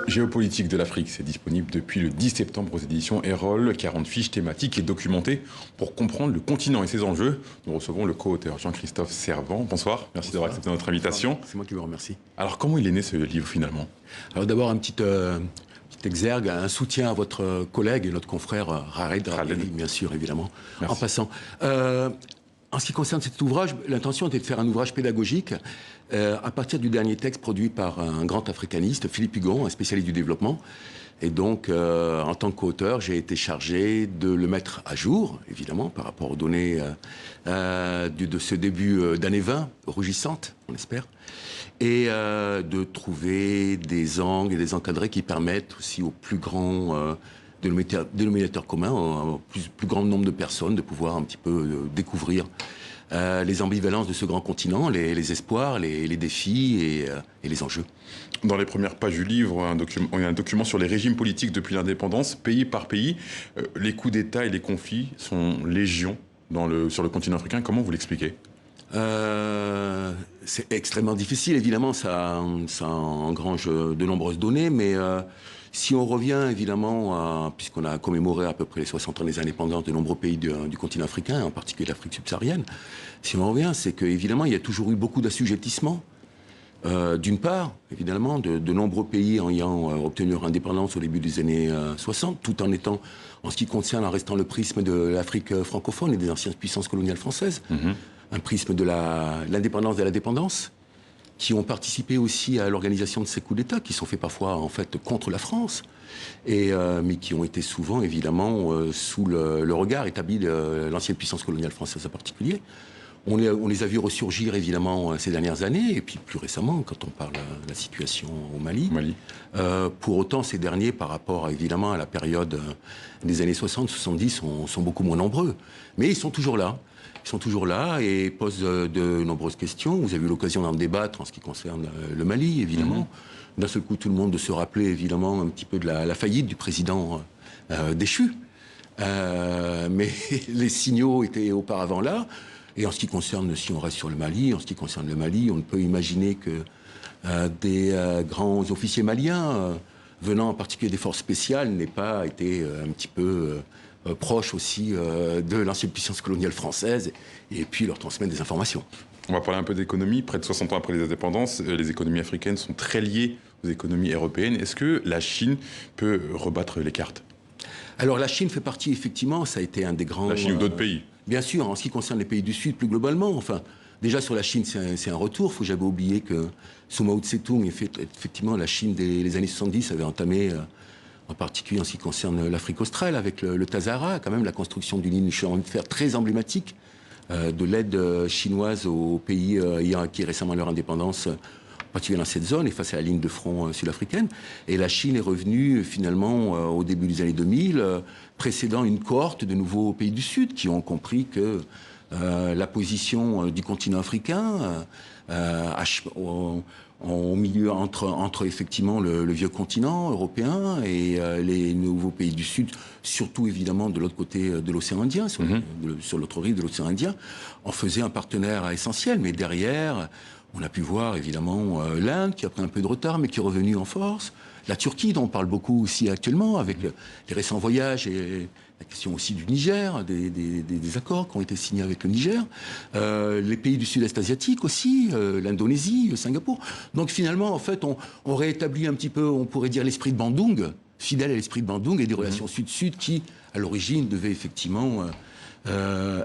Géopolitique de l'Afrique, c'est disponible depuis le 10 septembre aux éditions Erol, 40 fiches thématiques et documentées pour comprendre le continent et ses enjeux. Nous recevons le co-auteur Jean-Christophe Servan. Bonsoir, merci d'avoir accepté notre invitation. C'est moi qui vous remercie. Alors comment il est né ce livre finalement? Alors d'abord un petit exergue, un soutien à votre collègue et notre confrère Khaled, bien sûr, évidemment. Merci. En passant. En ce qui concerne cet ouvrage, l'intention était de faire un ouvrage pédagogique à partir du dernier texte produit par un grand africaniste, Philippe Hugon, un spécialiste du développement. Et donc, en tant qu'auteur, j'ai été chargé de le mettre à jour, évidemment, par rapport aux données de ce début d'année 20, rougissante, on espère, et de trouver des angles et des encadrés qui permettent aussi au plus grand dénominateur commun, au plus grand nombre de personnes, de pouvoir un petit peu découvrir les ambivalences de ce grand continent, les espoirs, les défis et les enjeux. Dans les premières pages du livre, il y a un document sur les régimes politiques depuis l'indépendance, pays par pays. Les coups d'État et les conflits sont légion sur le continent africain. Comment vous l'expliquez? C'est extrêmement difficile, évidemment, ça engrange de nombreuses données, mais si on revient évidemment, puisqu'on a commémoré à peu près les 60 ans des indépendances de nombreux pays du continent africain, en particulier l'Afrique subsaharienne, si on revient, c'est qu'évidemment il y a toujours eu beaucoup d'assujettissement. D'une part, évidemment, de nombreux pays ayant obtenu leur indépendance au début des années 60, tout en étant, en ce qui concerne, en restant le prisme de l'Afrique francophone et des anciennes puissances coloniales françaises, un prisme de l'indépendance et de la dépendance, qui ont participé aussi à l'organisation de ces coups d'État, qui sont faits parfois, en fait, contre la France, mais qui ont été souvent, évidemment, sous le regard établi de l'ancienne puissance coloniale française en particulier. On les a vus ressurgir, évidemment, ces dernières années, et puis plus récemment, quand on parle de la situation au Mali. Pour autant, ces derniers, par rapport, évidemment, à la période des années 60-70, sont beaucoup moins nombreux. Mais ils sont toujours là. Ils sont toujours là et posent de nombreuses questions. Vous avez eu l'occasion d'en débattre en ce qui concerne le Mali, évidemment. D'un seul coup, tout le monde de se rappeler, évidemment, un petit peu de la faillite du président déchu. Mais les signaux étaient auparavant là. Et en ce qui concerne, si on reste sur le Mali, en ce qui concerne le Mali, on ne peut imaginer que des grands officiers maliens, venant en particulier des forces spéciales, n'aient pas été un petit peu proches aussi de l'ancienne puissance coloniale française et puis leur transmettre des informations. On va parler un peu d'économie. Près de 60 ans après les indépendances, les économies africaines sont très liées aux économies européennes. Est-ce que la Chine peut rebattre les cartes? Alors la Chine fait partie, effectivement, ça a été un des grands... La Chine ou d'autres pays? Bien sûr, en ce qui concerne les pays du Sud, plus globalement, enfin, déjà sur la Chine, c'est un retour. Il faut jamais oublier que sous Mao Tse-tung, effectivement, la Chine des années 70 avait entamé, en particulier en ce qui concerne l'Afrique australe, avec le Tazara, quand même la construction d'une ligne de chemin de fer très emblématique de l'aide chinoise aux pays ayant acquis récemment leur indépendance, en particulier dans cette zone et face à la ligne de front sud-africaine. Et la Chine est revenue finalement au début des années 2000, précédant une cohorte de nouveaux pays du Sud qui ont compris que la position du continent africain au milieu entre effectivement le vieux continent européen et les nouveaux pays du Sud, surtout évidemment de l'autre côté de l'océan Indien, sur l'autre rive de l'océan Indien, en faisait un partenaire essentiel. Mais derrière, on a pu voir évidemment l'Inde qui a pris un peu de retard mais qui est revenue en force. La Turquie dont on parle beaucoup aussi actuellement avec les récents voyages et la question aussi du Niger, des accords qui ont été signés avec le Niger. Les pays du sud-est asiatique aussi, l'Indonésie, Singapour. Donc finalement, en fait, on réétablit un petit peu, on pourrait dire, l'esprit de Bandung, fidèle à l'esprit de Bandung et des relations sud-sud qui, à l'origine, devaient effectivement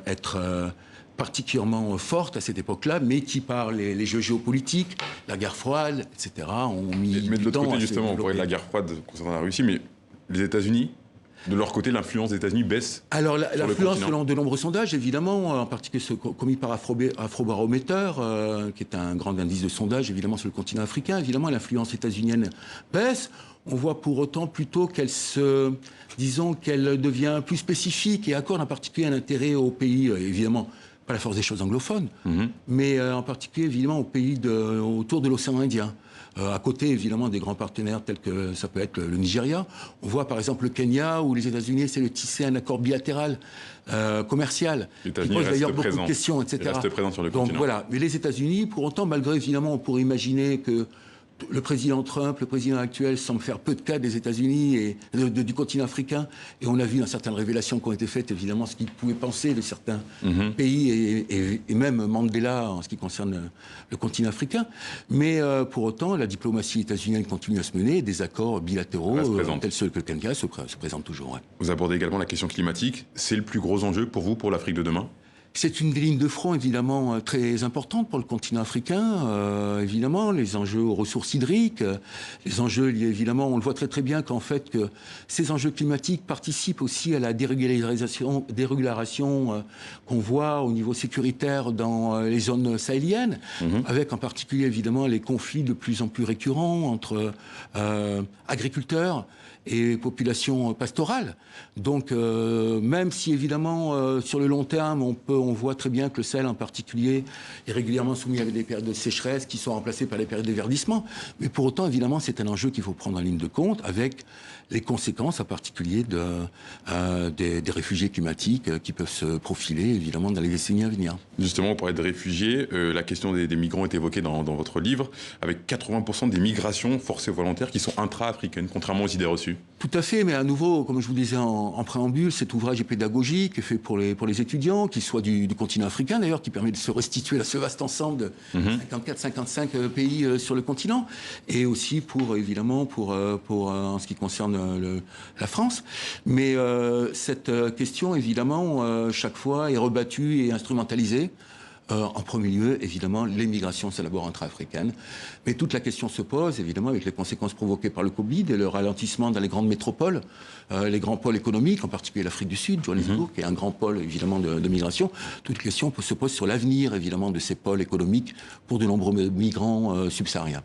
être... particulièrement forte à cette époque-là, mais qui, par les jeux géopolitiques, la guerre froide, etc., ont mis mais de l'autre côté, justement, on développer. parlait de la guerre froide concernant la Russie, mais les États-Unis, de leur côté, l'influence des États-Unis baisse. Alors, l'influence, selon de nombreux sondages, évidemment, en particulier ceux commis par Afrobarometer, qui est un grand indice de sondage, évidemment, sur le continent africain, évidemment, l'influence états-unienne baisse. On voit pour autant plutôt qu'elle qu'elle devient plus spécifique et accorde en particulier un intérêt aux pays, évidemment, pas la force des choses anglophones, mais en particulier, évidemment, aux pays autour de l'océan Indien. À côté, évidemment, des grands partenaires tels que ça peut être le Nigeria. On voit, par exemple, le Kenya, où les États-Unis essaient de tisser un accord bilatéral commercial, qui pose d'ailleurs beaucoup de questions, etc. Ils restent présents sur le continent. Donc voilà. Mais les États-Unis, pour autant, malgré, évidemment, on pourrait imaginer que Le président Trump, le président actuel, semble faire peu de cas des États-Unis et du continent africain. Et on a vu dans certaines révélations qui ont été faites, évidemment, ce qu'ils pouvaient penser de certains pays et même Mandela en ce qui concerne le continent africain. Mais pour autant, la diplomatie états-unienne continue à se mener. Des accords bilatéraux, tels ceux que le Kenya, se présentent toujours. Ouais. Vous abordez également la question climatique. C'est le plus gros enjeu pour vous, pour l'Afrique de demain? C'est une ligne de front évidemment très importante pour le continent africain. Évidemment, les enjeux aux ressources hydriques, les enjeux liés évidemment, on le voit très très bien qu'en fait que ces enjeux climatiques participent aussi à la dérégularisation qu'on voit au niveau sécuritaire dans les zones sahéliennes, avec en particulier évidemment les conflits de plus en plus récurrents entre agriculteurs et population pastorale. Donc, même si évidemment sur le long terme, on voit très bien que le Sahel en particulier est régulièrement soumis à des périodes de sécheresse qui sont remplacées par les périodes de verdissement. Mais pour autant, évidemment, c'est un enjeu qu'il faut prendre en ligne de compte avec les conséquences en particulier des réfugiés climatiques qui peuvent se profiler évidemment dans les décennies à venir. Justement, vous parlez de réfugiés, la question des migrants est évoquée dans votre livre, avec 80% des migrations forcées volontaires qui sont intra-africaines, contrairement aux idées reçues. Tout à fait, mais à nouveau, comme je vous disais en préambule, cet ouvrage est pédagogique, est fait pour les étudiants, qu'ils soient du continent africain d'ailleurs, qui permet de se restituer à ce vaste ensemble de 54-55 pays sur le continent, et aussi évidemment pour en ce qui concerne la France. Mais cette question, évidemment, chaque fois est rebattue et instrumentalisée. En premier lieu, évidemment, l'émigration, c'est d'abord intra-africaine. Mais toute la question se pose, évidemment, avec les conséquences provoquées par le Covid et le ralentissement dans les grandes métropoles, les grands pôles économiques, en particulier l'Afrique du Sud, Johannesburg, qui est un grand pôle, évidemment, de migration. Toute question se pose sur l'avenir, évidemment, de ces pôles économiques pour de nombreux migrants subsahariens.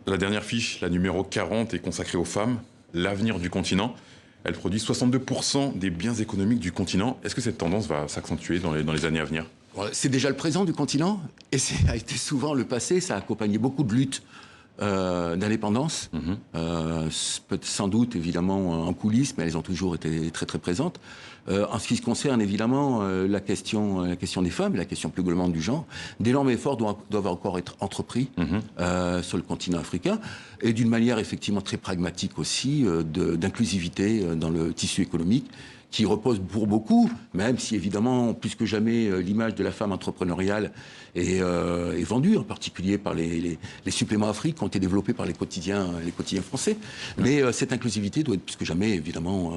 La dernière fiche, la numéro 40, est consacrée aux femmes, l'avenir du continent. Elle produit 62% des biens économiques du continent. Est-ce que cette tendance va s'accentuer dans les années à venir? C'est déjà le présent du continent, et ça a été souvent le passé, ça a accompagné beaucoup de luttes d'indépendance, sans doute évidemment en coulisses, mais elles ont toujours été très très présentes. En ce qui se concerne évidemment la question des femmes, et la question plus globalement du genre, d'énormes efforts doivent encore être entrepris sur le continent africain, et d'une manière effectivement très pragmatique aussi, d'inclusivité dans le tissu économique, qui repose pour beaucoup, même si évidemment, plus que jamais, l'image de la femme entrepreneuriale est vendue, en particulier par les suppléments Afrique qui ont été développés par les quotidiens français. Mais cette inclusivité doit être plus que jamais, évidemment,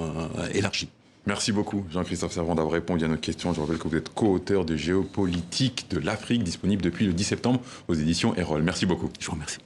élargie. Merci beaucoup, Jean-Christophe Servan, d'avoir répondu à notre question. Je rappelle que vous êtes co-auteur de Géopolitique de l'Afrique, disponible depuis le 10 septembre aux éditions Erol. Merci beaucoup. Je vous remercie.